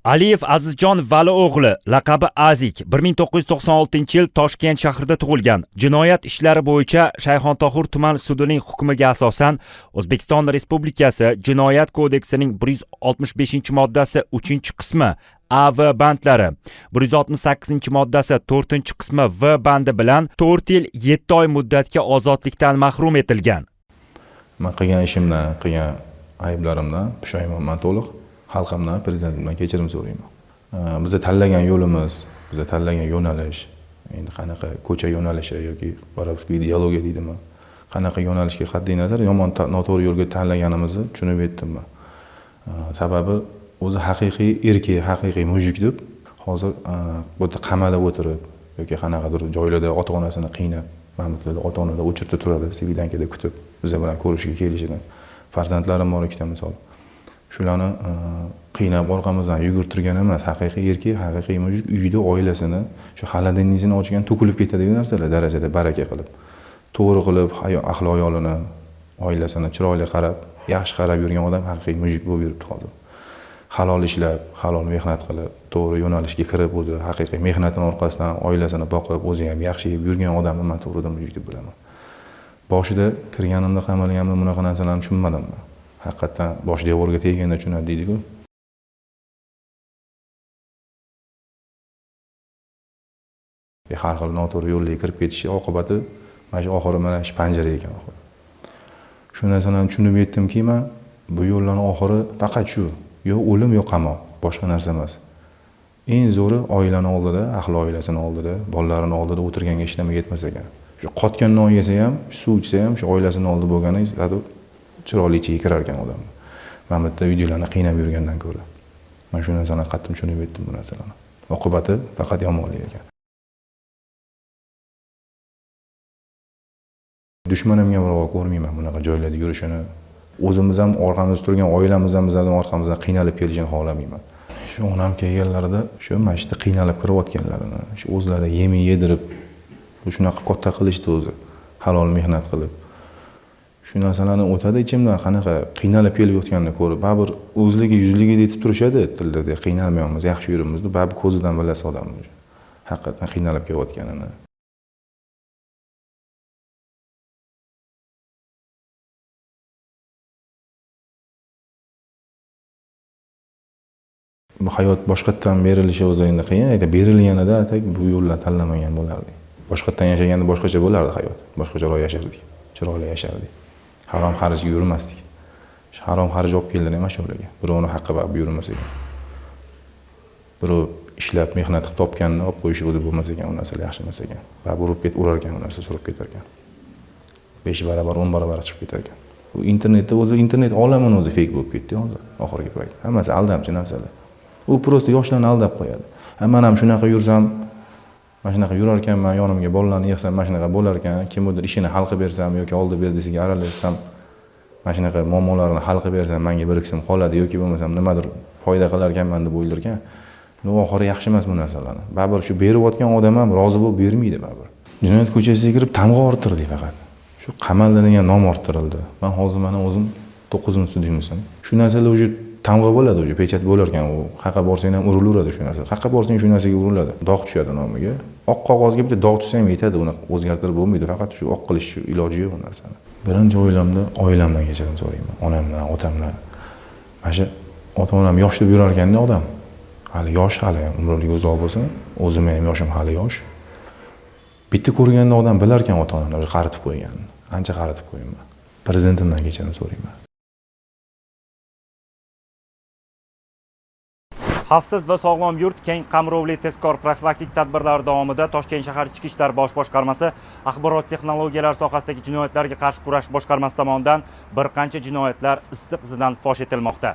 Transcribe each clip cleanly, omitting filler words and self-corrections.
Aliyev Azizjon Vali o'g'li, laqabi Azik, 1996-yil Toshkent shahrida tug'ilgan. Jinoyat ishlari bo'yicha Shayxontohur tuman sudining hukmiga asosan O'zbekiston Respublikasi Jinoyat kodeksining 165-moddasi 3-qismi A V bandlari, 168-moddasi 4-qismi V bandi bilan 4 yil 7 oy muddatga ozodlikdan mahrum etilgan. Men qilgan ishimdan, qilgan ayblarimdan pushaymonman to'liq. Xalqimdan, prezidentimdan kechirim so'rayman. Biza tanlagan yo'limiz, biza tanlagan yo'nalish, endi qanaqa ko'cha yo'nalishi yoki Borovskiy ideologiya deydimi, qanaqa yo'nalishga qat'iy nazar yomon noto'g'ri yo'lga tanlaganimizni tushunib yetdim. Sababi o'zi haqiqiy erkak, haqiqiy mujik deb hozir bu yerda qamalib o'tirib yoki qanaqadir joylarda ota-onasini qiynab, mana bu yerda ota-onalar o'chirta turadi, svidankada kutib, biza bilan ko'rishga kelishidan. Farzandlarim bor ikkita misol. Shularni qiynab orqamizdan yugurtirgan emas, haqiqiy erkak, haqiqiy mujik uyida oilasini, shu xolodilnikni ochgan to'kilib ketadigan narsalar darajada baraka qilib, to'g'ri qilib, ahli ayolini, oilasini chiroyli qarab, yaxshi qarab yurgan odam haqiqiy mujik bo'lib yuribdi hozir. Halol ishlab, halol mehnat qilib, to'g'ri yo'nalishga kirib, o'zi haqiqiy mehnatining orqasidan oilasini boqib, o'zi ham yaxshi yeb yurgan odamni men to'g'ridan mujik deb bilaman. Boshida kirganimda qamalganimda bunaqa narsalarni tushunmadim. Haqiqatan bosh devorga teganda tushunadi deydi-ku. Har xil noto'g'ri yo'lga kirib ketishi oqibati mana shu oxiri mana shu panjara ekan oxiri. Shu narsalarni tushunib yetdimki, men bu yo'llarning oxiri faqat shu, yo o'lim yo qamoq, boshqa narsa emas. Eng zo'ri oilani oldida, ahli oilasini oldida, bolalarini oldida o'tirganga hech nima yetmas ekan. Shu qotgan non yesa ham, suv ichsa ham, shu oilasini oldida bo'lganingiz chiroyli ichiga kirar ekan odam. Mana bu yerda videolarni qiynab yurgandan ko'ra. Men shu narsani qattiq tushunib yetdim bu narsalarni. Oqibati faqat yomonlik ekan. Dushmanimga birov ko'rmayman bunaqa joylarda yurishini. O'zimiz ham orqamizda turgan oilamiz ham bizdan orqamizdan qiynalib kelishini xohlamayman. Shu onam kelganlarida shu mashitda qiynalib kirayotganlarini, shu o'zlari yemi yedirib, shunaqa katta qilishdi o'zi, halol mehnat qilib. Shu narsalarni o'tadi ichimdan qanaqa qiynalib kelayotganini ko'rib, baribir o'zligi yuzligi yetib turishadi, tilda qiynalmayapmiz, yaxshi yuribmiz deb, baribir ko'zidan bilasiz odamni. Haqiqatan qiynalib kelayotganini. Bu hayot boshqatdan berilishi o'zi endi qiyin, ayta berilganida bu yo'llarni tanlamagan bo'lardik. Boshqatdan yashaganda boshqacha bo'lardi hayot. Boshqacharoq yashardik, chiroyli yashardik. Harom xarijga yurmasdik. Harom xarij olib keldilar emas yo'liga. Birovning haqqi bab yurmas ekan. Birov ishlab mehnat qilib topganini olib qo'yish o'zi bo'lmas ekan, u narsalar yaxshi emas ekan. Va urib urar ekan, u narsa surib ketar ekan. 5 barobar, 10 barobar chiqib ketar ekan. Bu internetda o'zi internet olamining o'zi fake bo'lib ketdi hozir, oxirgi payt. Hammasi aldamchi narsalar. U prosta yoshlarni aldab qo'yadi. Men ham shunaqa yursam, mana shunaqa yurar ekanman, yonimga bolalarni yig'sam, mana shunaqa bo'lar ekan, kimdir ishini hal qilib bersam yoki oldi berdisiga aralashsam, mana shunaqa muammolarni hal qilib bersam, menga bir qism qoladi yoki bo'lmasam nimadir foyda qilar ekanman deb o'ylar ekan. Bu oxiri yaxshi emas bu narsalarni. Baribir shu berayotgan odam ham rozi bo'lib bermaydi baribir. Jinoyat ko'chasiga kirib tamg'a orttirdi faqat. Shu qamalda degan nom orttirildi. Men hozir mana o'zim 9-studiyimsan. Shu narsalar уже tamg'a bo'ladi, o'sha pechat bo'lar ekan, u qayerga borsang ham urilaveradi shu narsa. Qayerga borsang shu narsaga uriladi. Dog' tushadi nomiga. Oq qog'ozga bitta dog' tushsa ham yetadi, uni o'zgartirib bo'lmaydi. Faqat shu oq qilish iloji yo'q bu narsani. Birinchi o'ylamda oilamdan kechirim so'rayman, onamdan, otamdan. Mana shu ota-onam yosh deb yurar ekanda odam. Hali yosh, hali umrligi uzoq bo'lsin, o'zim ham yoshim hali yosh. Bitta ko'rganda odam bilar ekan ota-onani o'zi qaritib qo'ygan. Ancha qaritib qo'yman. Prezidentimdan kechirim so'rayman. Xavfsiz va sog'lom yurt keng qamrovli tezkor profilaktik tadbirlar davomida Toshkent shahar Ichki ishlar bosh boshqarmasi axborot texnologiyalari sohasidagi jinoyatlarga qarshi kurash boshqarmasi tomonidan bir qancha jinoyatlar issiq izidan fosh etilmoqda.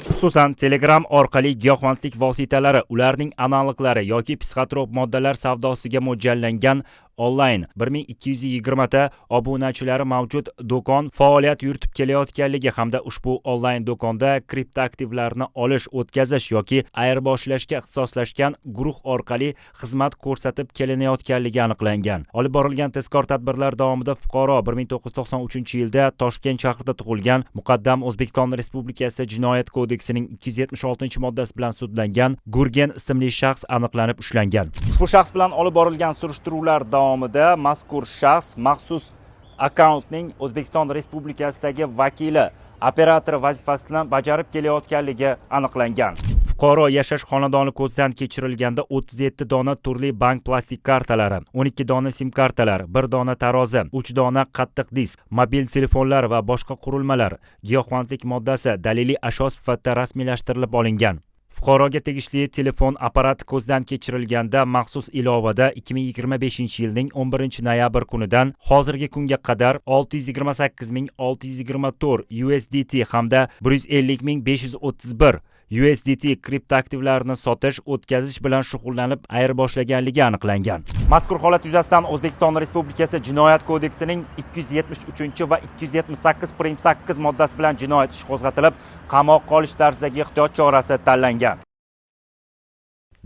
Xususan, Telegram orqali giyohvandlik vositalari, ularning analoglari yoki psixotrop moddalar savdosiga mo'ljallangan onlayn 1220 ta obunachilari mavjud do'kon faoliyat yuritib kelayotganligi hamda ushbu onlayn do'konda kriptoaktivlarni olish, o'tkazish yoki ayirboshlashga ixtisoslashgan guruh orqali xizmat ko'rsatib kelinayotganligi aniqlangan. Olib borilgan tezkor tadbirlar davomida fuqaro 1993-yilda Toshkent shahrida tug'ilgan, muqaddam O'zbekiston Respublikasi Jinoyat kodeksining kodeksining 276-moddasi bilan sudlangan Gurgen ismli shaxs aniqlanib ushlangan. Ushbu shaxs bilan olib borilgan surishtiruvlar davomida mazkur shaxs maxsus akkauntning O'zbekiston Respublikasidagi vakili operator vazifasini bajarib kelayotganligi aniqlangan. Fuqaro yashash xonadoni ko'zdan kechirilganda 37 dona turli bank plastik kartalari, 12 dona sim kartalar, 1 dona tarozi, 3 dona qattiq disk, mobil telefonlar va boshqa qurilmalar giyohvandlik moddasi daliliy ashyo sifatida rasmiylashtirilib olingan. Fuqaroga tegishli telefon apparati ko'zdan kechirilganda maxsus ilovada 2025-yilning 11-noyabr kunidan hozirgi kunga qadar 628.624 USDT hamda 150.531 USDT kriptoaktivlarini sotish, o'tkazish bilan shug'ullanib ayirboshlaganligi aniqlangan. Mazkur holat yuzasidan O'zbekiston Respublikasi Jinoyat kodeksining 273 va 278.8 moddasi bilan jinoyat ishi qo'zg'atilib, qamoqqa olish tarzidagi ehtiyot chorasi tanlangan.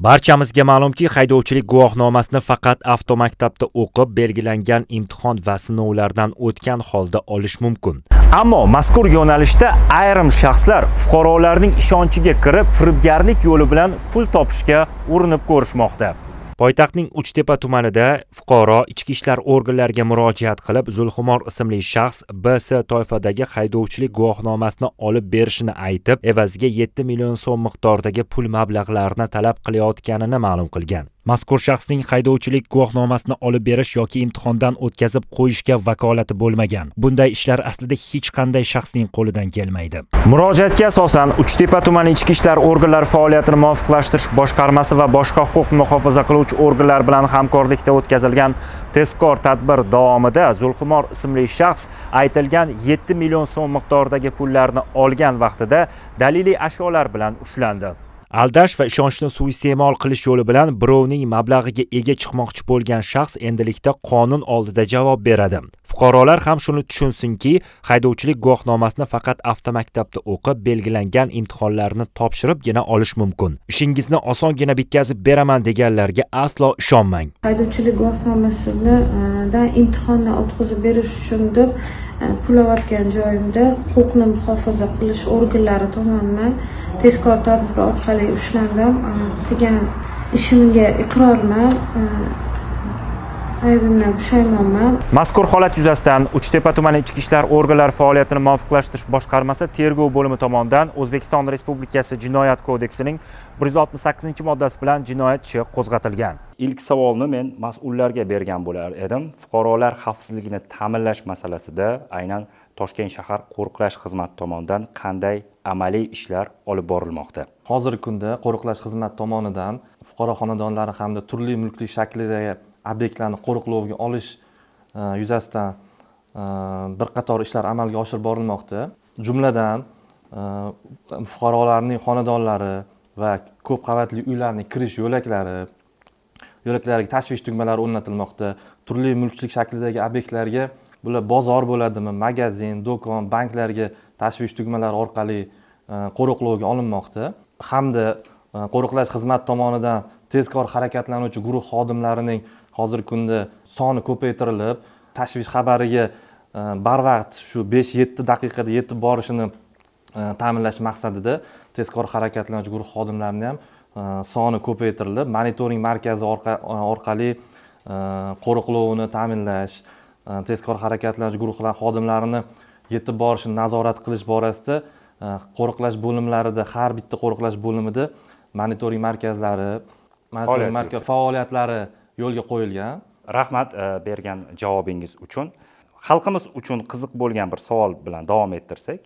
Barchamizga ma'lumki, haydovchilik guvohnomasini faqat avtomaktabda o'qib, belgilangan imtihon va sinovlardan o'tgan holda olish mumkin. Ammo mazkur yo'nalishda ayrim shaxslar fuqarolarning ishonchiga kirib, firibgarlik yo'li bilan pul topishga urinib ko'rishmoqda. Poytaxtning Uchtepa tumanida fuqaro ichki ishlar organlariga murojaat qilib, Zulxumor ismli shaxs BS toifadagi haydovchilik guvohnomasini olib berishini aytib, evaziga 7 million so'm miqdoridagi pul mablag'larini talab qilayotganini ma'lum qilgan. Mazkur shaxsning haydovchilik guvohnomasini olib berish yoki imtihondan o'tkazib qo'yishga vakolati bo'lmagan. Bunday ishlar aslida hech qanday shaxsning qo'lidan kelmaydi. Murojaatga asosan Uchtepa tumani ichki ishlar organlari faoliyatini muvofiqlashtirish boshqarmasi va boshqa huquqni muhofaza qiluvchi organlar bilan hamkorlikda o'tkazilgan tezkor tadbir davomida Zulxumor ismli shaxs aytilgan 7 million so'm miqdoridagi pullarni olgan vaqtida daliliy ashyolar bilan ushlandi. Aldash va ishonchni suiiste'mol qilish yo'li bilan birovning mablag'iga ega chiqmoqchi bo'lgan shaxs endilikda qonun oldida javob beradi. Fuqarolar ham shuni tushunsinki, haydovchilik guvohnomasini faqat avtomaktabda o'qib, belgilangan imtihonlarni topshiribgina olish mumkin. Ishingizni osongina bitkazib beraman deganlarga aslo ishonmang. Haydovchilik guvohnomasini imtihonni o'tkazib berish uchun deb pul olayotgan joyimda huquqni muhofaza qilish organlari tomonidan tezkor tadbir orqali ushlandim. Qilgan ishimga iqrorman. Aybimdan pushaymonman. Mazkur holat yuzasidan Uchtepa tumani ichki ishlar organlari faoliyatini muvofiqlashtirish boshqarmasi tergov bo'limi tomonidan O'zbekiston Respublikasi Jinoyat kodeksining 168-moddasi bilan jinoyat ishi qo'zg'atilgan. Ilk savolni men mas'ullarga bergan bo'lar edim. Fuqarolar xavfsizligini ta'minlash masalasida aynan Toshkent shahar qo'riqlash xizmati tomonidan qanday amaliy ishlar olib borilmoqda? Hozirgi kunda qo'riqlash xizmati tomonidan fuqaro xonadonlari hamda turli mulkli shaklidagi obyektlarni qo'riqlovga olish yuzasidan bir qator ishlar amalga oshirib borilmoqda. Jumladan fuqarolarning xonadonlari va ko'p qavatli uylarning kirish yo'laklariga tashvish tugmalari o'rnatilmoqda. Turli mulkchilik shaklidagi obyektlarga bular bozor bo'ladimi, magazin, do'kon, banklarga tashvish tugmalari orqali qo'riqlovga olinmoqda. Hamda qo'riqlash xizmati tomonidan tezkor harakatlanuvchi guruh xodimlarining hozirgi kunda soni ko'paytirilib, tashvish xabariga barvaqt shu 5-7 daqiqada yetib borishini ta'minlash maqsadida tezkor harakatlanuvchi guruh xodimlarining ham soni ko'paytirilib, monitoring markazi orqali qo'riqlovni ta'minlash, tezkor harakatlanuvchi guruhlar xodimlarini yetib borishini nazorat qilish borasida qo'riqlash bo'limlarida, har bitta qo'riqlash bo'limida monitoring markazlari, faoliyatlari yo'lga qo'yilgan. Rahmat bergan javobingiz uchun. Xalqimiz uchun qiziq bo'lgan bir savol bilan davom ettirsak,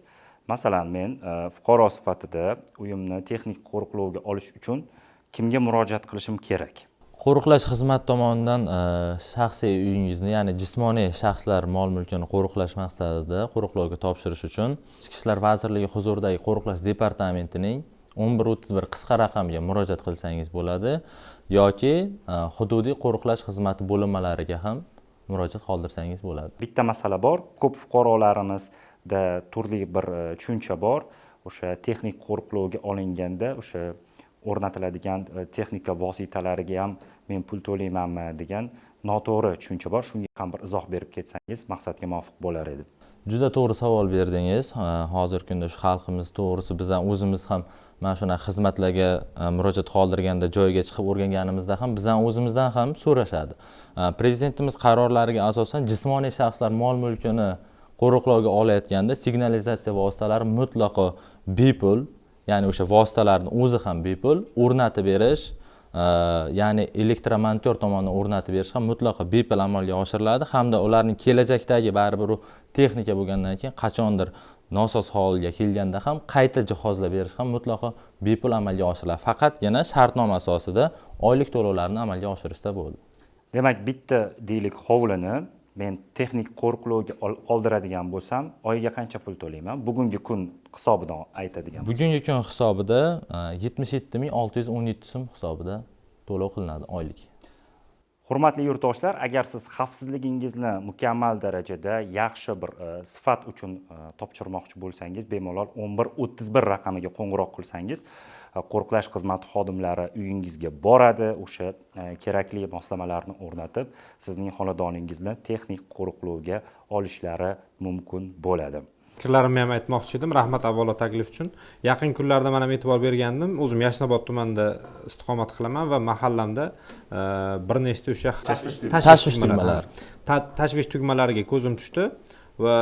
masalan, men fuqaro sifatida uyimni texnik qo'riqlovga olish uchun kimga murojaat qilishim kerak? Qo'riqlash xizmati tomonidan shaxsiy uyingizni, ya'ni jismoniy shaxslar mol-mulkini qo'riqlash maqsadida qo'riqlovga topshirish uchun Ichki ishlar vazirligi huzuridagi qo'riqlash departamentining 1131 qisqa raqamiga murojaat qilsangiz bo'ladi yoki hududiy qo'riqlash xizmati bo'linmalariga ham murojaat qoldirsangiz bo'ladi. Bitta masala bor, ko'p fuqarolarimizda turli bir tushuncha bor. O'sha texnik qo'riqlovga olinganda o'sha o'rnatiladigan texnika vositalariga ham men pul to'laymanmi degan noto'g'ri tushuncha bor. Shunga ham bir izoh berib ketsangiz maqsadga muvofiq bo'lar edi. Juda to'g'ri savol berdingiz. Hozirgi kunda shu xalqimiz to'g'risi biz ham o'zimiz ham mana shunaqa xizmatlarga murojaat qoldirganda joyiga chiqib o'rganganimizda ham bizdan o'zimizdan ham so'rashadi. Prezidentimiz qarorlariga asosan jismoniy shaxslar mol-mulkini qo'riqlovga olayotganda signalizatsiya vositalari mutlaqo bepul, ya'ni o'sha vositalarni o'zi ham bepul o'rnatib berish, ya'ni elektromontor tomonidan o'rnatib berish ham mutlaqo bepul amalga oshiriladi hamda ularning kelajakdagi baribir u texnika bo'lgandan keyin qachondir nosoz holga kelganda ham qayta jihozlab berish ham mutlaqo bepul amalga oshiriladi. Faqatgina shartnoma asosida oylik to'lovlarni amalga oshirishda bo'ldi. Demak, bitta deylik hovlini men texnik qo'riqlovga oldiradigan bo'lsam, oyiga qancha pul to'layman? Bugungi kun hisobidan aytadigan bo'lsam. Bugungi kun hisobida 77.617 so'm hisobida to'lov qilinadi oylik. Hurmatli yurtdoshlar, agar siz xavfsizligingizni mukammal darajada yaxshi bir sifat uchun topshirmoqchi bo'lsangiz, bemalol 1131 raqamiga qo'ng'iroq qilsangiz, qo'riqlash xizmati xodimlari uyingizga boradi, o'sha kerakli moslamalarni o'rnatib, sizning xonadoningizni texnik qo'riqlovga olishlari mumkin bo'ladi. Fikrlarimni ham aytmoqchi edim. Rahmat avvalo taklif uchun. Yaqin kunlarda men ham e'tibor bergandim. O'zim Yashnobod tumanida istiqomat qilaman va mahallamda bir nechta o'sha tashvish tugmalariga ko'zim tushdi va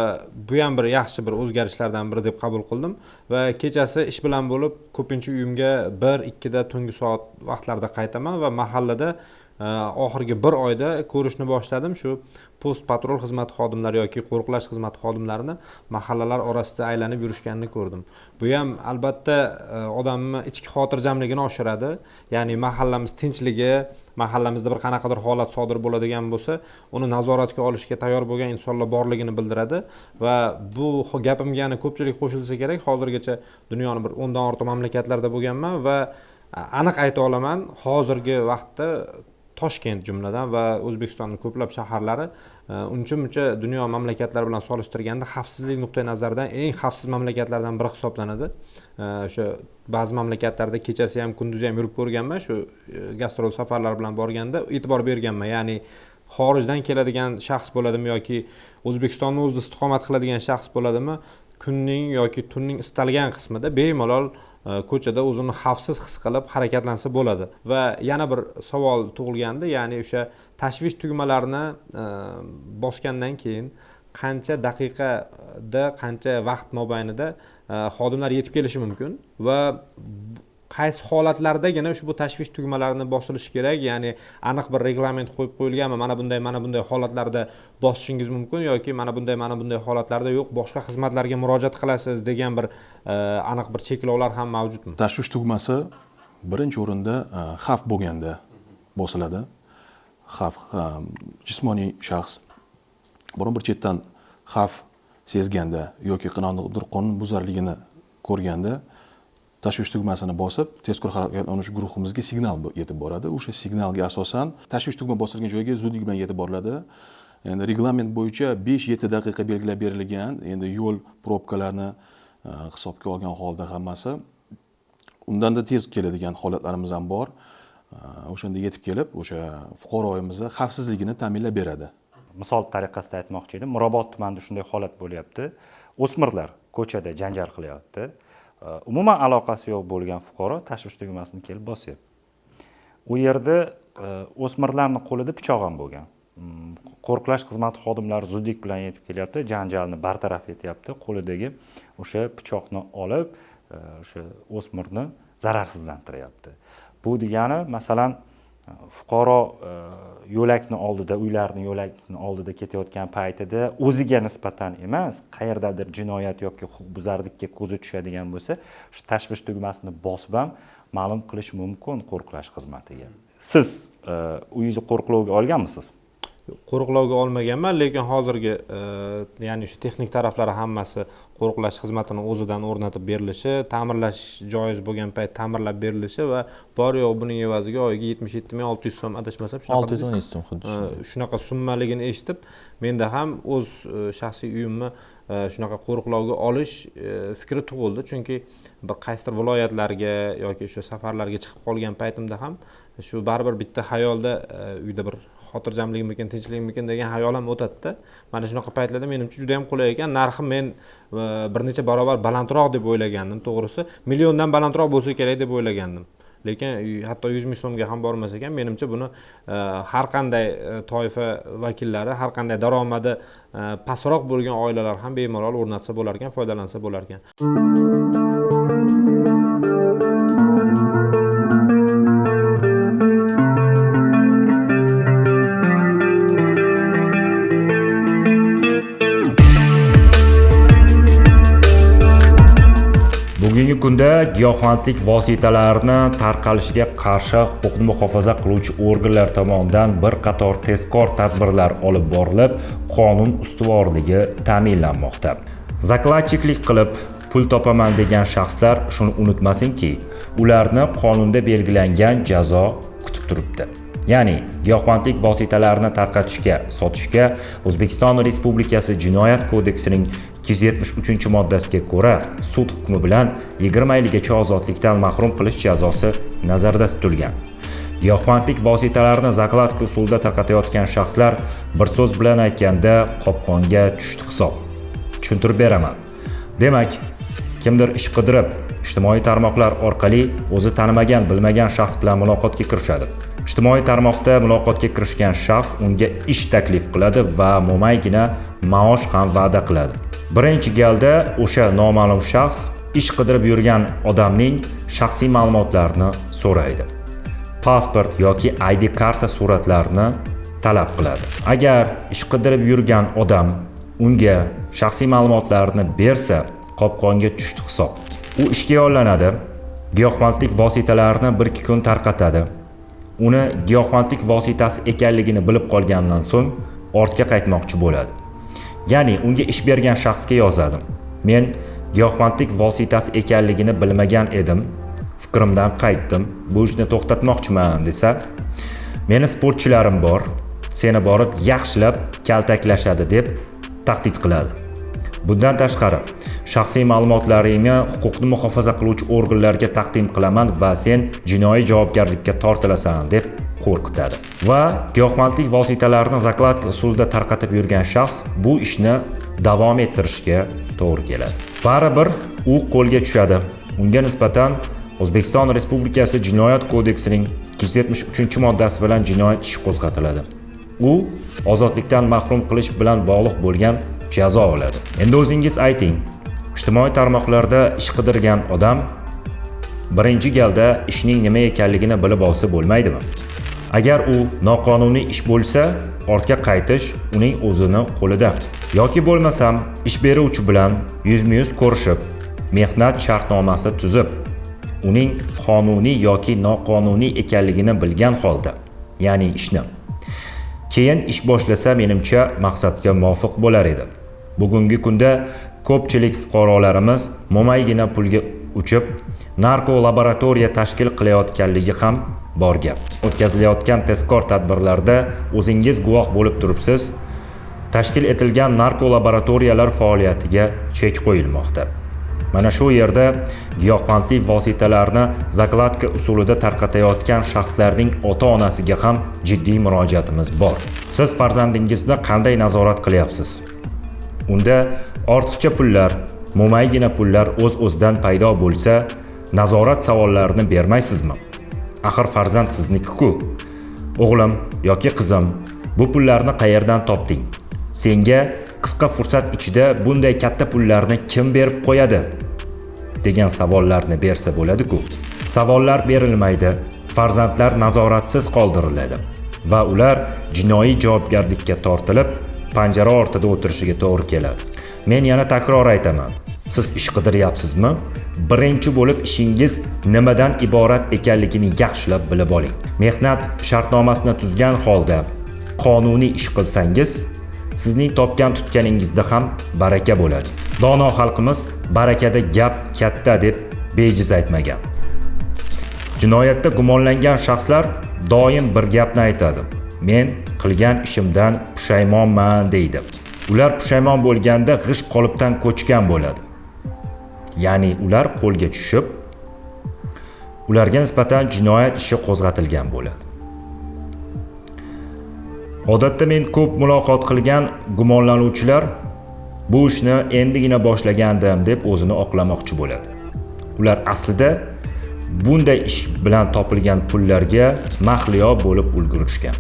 bu ham bir yaxshi bir o'zgarishlardan biri deb qabul qildim va kechasi ish bilan bo'lib ko'pincha uyimga 1-2 da tungi soat vaqtlarda qaytaman va mahallada oxirgi bir oyda ko'rishni boshladim. Shu post patrul xizmati xodimlari yoki qo'riqlash xizmati xodimlarini mahallalar orasida aylanib yurishganini ko'rdim. Bu ham albatta odamni ichki xotirjamligini oshiradi. Ya'ni mahallamiz tinchligi, mahallamizda bir qanaqadir holat sodir bo'ladigan bo'lsa, uni nazoratga olishga tayyor bo'lgan insonlar borligini bildiradi va bu gapimga yana ko'pchilik qo'shilsa kerak. Hozirgacha dunyoning bir 10 dan ortiq mamlakatlarda bo'lganman va aniq ayta olaman, hozirgi vaqtda Toshkent jumladan va O'zbekistonning ko'plab shaharlari uncha dunyo mamlakatlari bilan solishtirganda xavfsizlik nuqtai nazaridan eng xavfsiz mamlakatlardan biri hisoblanadi. O'sha ba'zi mamlakatlarda kechasi ham kunduzi ham yurib ko'rganman, shu gastrol safarlar bilan borganda e'tibor berganman. Ya'ni xorijdan keladigan shaxs bo'ladimi yoki O'zbekistonning o'zida istiqomat qiladigan shaxs bo'ladimi, kunning yoki tunning istalgan qismida bemalol ko'chada o'zini xavfsiz his qilib harakatlansa bo'ladi. Va yana bir savol tug'ilgandi, ya'ni o'sha tashvish tugmalarini bosgandan keyin qancha daqiqada, qancha vaqt mobaynida xodimlar yetib kelishi mumkin va qaysi holatlardagina ushbu tashvish tugmalarini bosilishi kerak, ya'ni aniq bir reglament qo'yib qo'yilganmi, mana bunday holatlarda bosishingiz mumkin yoki mana bunday holatlarda yo'q, boshqa xizmatlarga murojaat qilasiz degan bir aniq bir cheklovlar ham mavjudmi? Tashvish tugmasi birinchi o'rinda xavf bo'lganda bosiladi. Xavf jismoniy shaxs biron bir chetdan xavf sezganda yoki qanaqadir qonun buzarligini ko'rganda tashvish tugmasini bosib, tezkor harakatlanish guruhimizga signal yetib boradi. O'sha signalga asosan tashvish tugma bosilgan joyga zudlik bilan yetib boriladi. Endi reglament bo'yicha 5-7 daqiqa belgilab berilgan. Endi yo'l probkalarni hisobga olgan holda hammasi undan-da tez keladigan holatlarimiz ham bor. O'shanda yetib kelib, o'sha fuqaroyimizni xavfsizligini ta'minlab beradi. Misol tariqasida aytmoqchi edim, Mirobod tumanida shunday holat bo'lyapti. O'smirlar ko'chada janjal qilyapti. Umuman aloqasi yo'q bo'lgan fuqaro tashvish tugmasini kelib bosyapti. U yerda o'smirlarning qo'lida pichoq ham bo'lgan. Qo'riqlash xizmati xodimlari zudlik bilan yetib kelyapti, janjalni bartaraf etyapti, qo'lidagi o'sha pichoqni olib, o'sha o'smirni zararsizlantiryapti. Bu degani, masalan, fuqaro yo'lakni oldida, uylarning yo'lakni oldida ketayotgan paytida o'ziga nisbatan emas, qayerdadir jinoyat yoki huquqbuzarlikka ko'zi tushadigan bo'lsa, shu tashvish tugmasini bosib ham ma'lum qilish mumkin qo'riqlash xizmatiga. Siz uyingizni qo'riqlovga olganmisiz? Qo'riqlovga olmaganman, lekin hozirgi ya'ni shu texnik taraflari hammasi qo'riqlash xizmatining o'zidan o'rnatib berilishi, ta'mirlash joiz bo'lgan payt ta'mirlab berilishi va bor yo'q buning evaziga oyiga 77.600 so'm adashmasam shunaqa 617 so'm xuddi shunaqa summaligini eshitib, menda ham o'z shaxsiy uyimni shunaqa qo'riqlovga olish fikri tug'ildi, chunki bir qaysidir viloyatlarga yoki o'sha safarlarga chiqib qolgan paytimda ham shu baribir bitta xayolda uyda bir xotirjamligimikin, tinchligimikin degan xayol ham o'tadi-da. Mana shunaqa paytlarda menimcha juda ham qulay ekan. Narxi men bir necha barobar balandroq deb o'ylagandim, to'g'risi. Milliondan balandroq bo'lsa kerak deb o'ylagandim. Lekin hatto 100 ming so'mga ham bormas ekan. Menimcha buni har qanday toifa vakillari, har qanday daromadi pastroq bo'lgan oilalar ham bemalol o'rnatsa bo'lar ekan, foydalansa bo'lar ekan. Bugungi kunda giyohvandlik vositalarini tarqalishiga qarshi huquqni muhofaza qiluvchi organlar tomonidan bir qator tezkor tadbirlar olib borilib, qonun ustuvorligi ta'minlanmoqda. Zakladchiklik qilib pul topaman degan shaxslar shuni unutmasinki, ularni qonunda belgilangan jazo kutib turibdi. Ya'ni giyohvandlik vositalarini tarqatishga, sotishga O'zbekiston Respublikasi Jinoyat kodeksining 273-moddasiga ko'ra sud hukmi bilan 20 yilgacha ozodlikdan mahrum qilish jazosi nazarda tutilgan. Giyohvandlik vositalarini zakladka usulida tarqatayotgan shaxslar bir so'z bilan aytganda qopqonga tushdi hisob. Tushuntirib beraman. Demak, kimdir ish qidirib, ijtimoiy tarmoqlar orqali o'zi tanimagan, bilmagan shaxs bilan muloqotga kirishadi. Ijtimoiy tarmoqda muloqotga kirishgan shaxs unga ish taklif qiladi va mo'maygina maosh ham va'da qiladi. Birinchi galda o'sha noma'lum shaxs ish qidirib yurgan odamning shaxsiy ma'lumotlarini so'raydi. Pasport yoki ID karta suratlarini talab qiladi. Agar ish qidirib yurgan odam unga shaxsiy ma'lumotlarini bersa, qopqonga tushdi hisob. U ishga yollanadi, giyohvandlik vositalarini 1-2 kun tarqatadi. Uni giyohvandlik vositasi ekanligini bilib qolgandan so'ng ortga qaytmoqchi bo'ladi. Ya'ni unga ish bergan shaxsga yozadi: "Men giyohvandlik vositasi ekanligini bilmagan edim. Fikrimdan qaytdim. Bu ishni to'xtatmoqchiman" desa, "Meni sportchilarim bor. Seni borib yaxshilab kaltaklashadi" deb tahdid qiladi. Bundan tashqari, shaxsiy ma'lumotlaringni huquqni muhofaza qiluvchi organlarga taqdim qilaman va sen jinoiy javobgarlikka tortilasan deb qo'rqitadi. Va giyohvandlik vositalarini zakladka usulida tarqatib yurgan shaxs bu ishni davom ettirishga to'g'ri keladi. Baribir u qo'lga tushadi. Unga nisbatan O'zbekiston Respublikasi Jinoyat kodeksining 273-moddasi bilan jinoyat ishi qo'zg'atiladi. U ozodlikdan mahrum qilish bilan bog'liq bo'lgan jazo oladi. Endi o'zingiz ayting, ijtimoiy tarmoqlarda ish qidirgan odam birinchi galda ishning nima ekanligini bilib olsa bo'lmaydimi? Agar u noqonuniy ish bo'lsa, ortga qaytish uning o'zini qo'lida. Yoki bo'lmasam, ish beruvchi bilan yuzma-yuz ko'rishib, mehnat shartnomasi tuzib, uning qonuniy yoki noqonuniy ekanligini bilgan holda, ya'ni ishni keyin ish boshlasa, menimcha maqsadga muvofiq bo'lar edi. Bugungi kunda ko'pchilik fuqarolarimiz mo'maygina pulga uchib, narko laboratoriya tashkil qilayotganligi ham bor gap. O'tkazilayotgan tezkor tadbirlarda o'zingiz guvoh bo'lib turibsiz, tashkil etilgan narko laboratoriyalar faoliyatiga chek qo'yilmoqda. Mana shu yerda giyohvandlik vositalarini zakladka usulida tarqatayotgan shaxslarning ota-onasiga ham jiddiy murojaatimiz bor. Siz farzandingizni qanday nazorat qilyapsiz? Unda ortiqcha pullar, mo'maygina pullar o'z-o'zidan paydo bo'lsa, nazorat savollarini bermaysizmi? Axir farzand sizniki-ku. O'g'lim yoki qizim, bu pullarni qayerdan topding? Senga qisqa fursat ichida bunday katta pullarni kim berib qo'yadi? degan savollarni bersa bo'ladi-ku. Savollar berilmaydi, farzandlar nazoratsiz qoldiriladi va ular jinoiy javobgarlikka tortilib, panjara ortida o'tirishiga to'g'ri keladi. Men yana takror aytaman. Siz ish qidiryapsizmi? Birinchi bo'lib ishingiz nimadan iborat ekanligini yaxshilab bilib oling. Mehnat shartnomasini tuzgan holda qonuniy ish qilsangiz, sizning topgan tutganingizda ham baraka bo'ladi. Dono xalqimiz barakada gap katta deb bejiz aytmagan. Jinoyatda gumonlangan shaxslar doim bir gapni aytadi. Men qilgan ishimdan pushaymonman deydi. ular pushaymon bo'lganda g'isht qolipdan ko'chgan bo'ladi. Ya'ni ular qo'lga tushib, ularga nisbatan jinoyat ishi qo'zg'atilgan bo'ladi. Odatda men ko'p muloqot qilgan gumonlanuvchilar bu ishni endigina boshlagandim deb o'zini oqlamoqchi bo'ladi. Ular aslida bunday ish bilan topilgan pullarga mahliyo bo'lib ulgurishgan.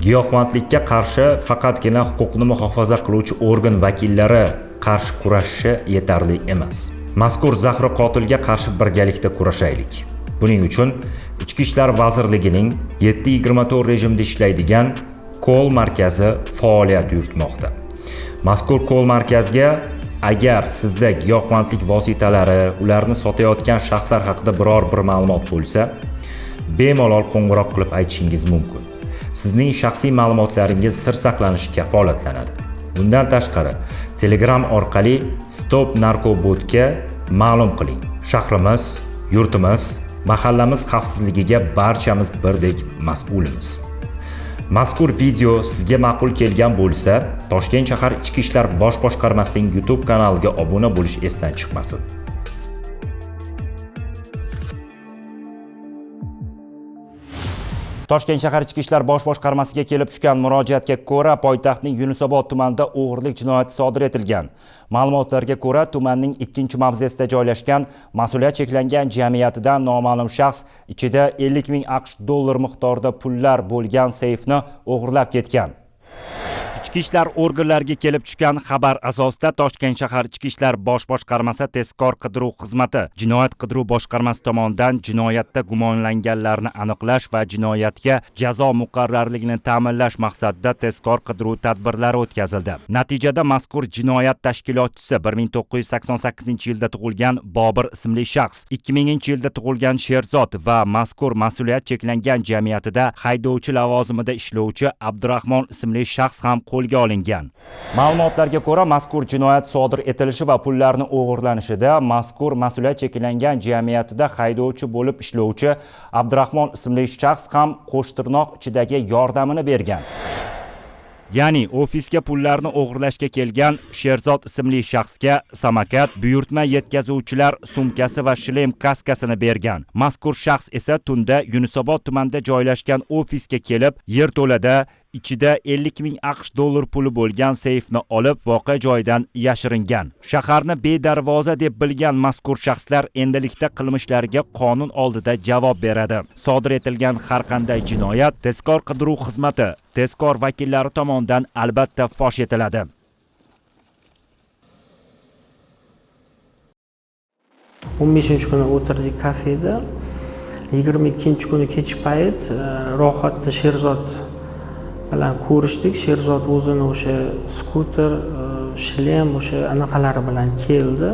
Giyohvandlikka qarshi faqatgina huquqni muhofaza qiluvchi organ vakillari qarshi kurashishi yetarli emas. Mazkur zahri qotilga qarshi birgalikda kurashaylik. Buning uchun Ichki ishlar vazirligining 7/24 rejimda ishlaydigan kol markazi faoliyat yuritmoqda. Mazkur kol markazga agar sizda giyohvandlik vositalari, ularni sotayotgan shaxslar haqida biror bir ma'lumot bo'lsa, bemalol qo'ng'iroq qilib aytishingiz mumkin. Sizning shaxsiy ma'lumotlaringiz sir saqlanishi kafolatlanadi. Bundan tashqari, Telegram orqali Stop Narkobotga ma'lum qiling. Shahrimiz, yurtimiz, mahallamiz xavfsizligiga barchamiz birdek mas'ulmiz. Mazkur video sizga ma'qul kelgan bo'lsa, Toshkent shahar Ichki ishlar bosh boshqarmasining YouTube kanaliga obuna bo'lish esdan chiqmasin. Toshkent shahar Ichki ishlar bosh boshqarmasiga kelib tushgan murojaatga ko'ra, poytaxtning Yunusobod tumanida o'g'irlik jinoyati sodir etilgan. Ma'lumotlarga ko'ra, tumanning 2-mavzesida joylashgan mas'uliyat cheklangan jamiyatidan noma'lum shaxs ichida 50 ming AQSh dollar miqdorida pullar bo'lgan seyfni o'g'irlab ketgan. Ichki ishlar organlariga kelib tushgan xabar asosida Toshkent shahar Ichki ishlar bosh boshqarmasi tezkor qidiruv xizmati jinoyat qidiruv boshqarmasi tomonidan jinoyatda gumonlanganlarni aniqlash va jinoyatga jazo muqarrarligini ta'minlash maqsadida tezkor qidiruv tadbirlari o'tkazildi. Natijada mazkur jinoyat tashkilotchisi 1988-yilda tug'ilgan Bobir ismli shaxs, 2000-yilda tug'ilgan Sherzod va mazkur mas'uliyat cheklangan jamiyatida haydovchi lavozimida ishlovchi Abdurahmon ismli shaxs ham qo'lga olingan. Ma'lumotlarga ko'ra, mazkur jinoyat sodir etilishi va pullarni o'g'irlanishida mazkur mas'uliyat cheklangan jamiyatida haydovchi bo'lib ishlovchi Abdurahmon ismli shaxs ham qo'shtirnoq ichidagi yordamini bergan. Ya'ni ofisga pullarni o'g'irlashga kelgan Sherzod ismli shaxsga samokat, buyurtma yetkazuvchilar sumkasi va shlem kaskasini bergan. Mazkur shaxs esa tunda Yunusobod tumanida joylashgan ofisga kelib, yerto'lada ichida 50 ming AQSh dollar puli bo'lgan seyfni olib, voqea joyidan yashiringan. Shaharni bedarvoza deb bilgan mazkur shaxslar endilikda qilmishlariga qonun oldida javob beradi. Sodir etilgan har qanday jinoyat tezkor qidiruv xizmati tezkor vakillari tomonidan albatta fosh etiladi. On 15-kuni o'tirdik kafeda. 22-kuni kech payt rohatda Sherzod bilan ko'rishdik. Sherzod o'zini o'sha skuter, shlem, o'sha anaqalari bilan keldi.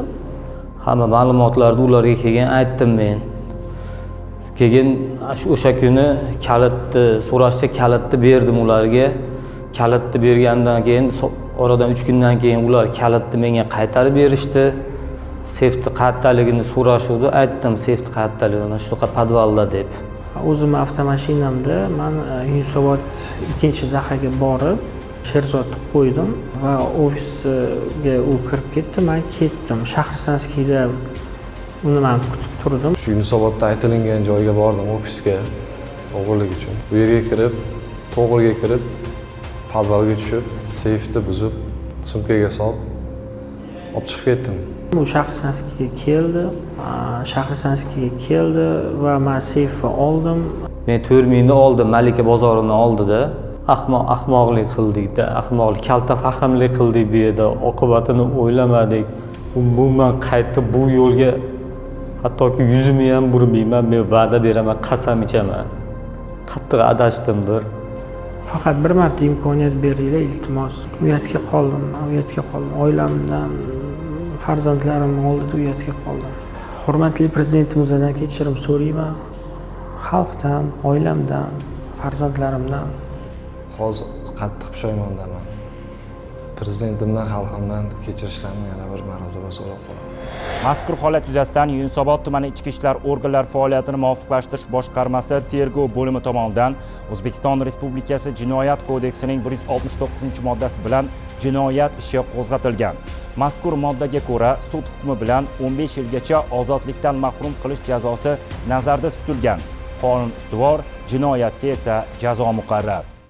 Hamma ma'lumotlarni ularga kelgan aytdim men. Keyin o'sha kuni kalitni so'rashsa kalitni berdim ularga. Kalitni bergandan keyin oradan 3 kundan keyin ular kalitni menga qaytarib berishdi. Seyfni qayerdaligini so'rashuvdi, aytdim seyfni qayerdaligini shunaqa podvalda deb. O'zim avtomashinamda men Yunusobod 2-dahaga borib Sherzodni qo'ydim va ofisga u kirib ketdi, men ketdim. Shahrsanskiyda uni men kutib turdim. Shu Yunusobodda aytilingan joyga bordim, ofisga o'g'irlik uchun. Bu yerga kirib, to'g'riga kirib, podvalga tushib, seyfni buzib, sumkaga solib, olib chiqib ketdim. U Shahrsanskiyga keldi va men seyfni oldim. Men 4 mingni oldim, Malika bozorining oldida. Ahmoqlik qildik-da, ahmoqlik, kalta fahmlik qildik bu yerda, oqibatini o'ylamadik. Umuman qaytib bu yo'lga hattoki yuzimni ham burmayman, men va'da beraman, qasam ichaman. Qattiq adashdim-dir. Faqat bir marta imkoniyat beringlar, iltimos. Uyatga qoldim, oilamdan, farzandlarim oldida uyatga qoldim. Hurmatli prezidentimizdan kechirim so'rayman. Xalqdan, oilamdan, farzandlarimdan. Hozir qattiq pushaymondaman. Prezidentimdan, xalqimdan kechirishlarini yana bir marotaba so'rab qolaman. Mazkur holat yuzasidan Yunusobod tumani ichki ishlar organlari faoliyatini muvofiqlashtirish boshqarmasi tergov bo'limi tomonidan O'zbekiston Respublikasi Jinoyat kodeksining 169-moddasi bilan jinoyat ishi qo'zg'atilgan. Mazkur moddaga ko'ra sud hukmi bilan 15 yilgacha ozodlikdan mahrum qilish jazosi nazarda tutilgan. Qonun ustuvor, jinoyatga esa jazo muqarrar.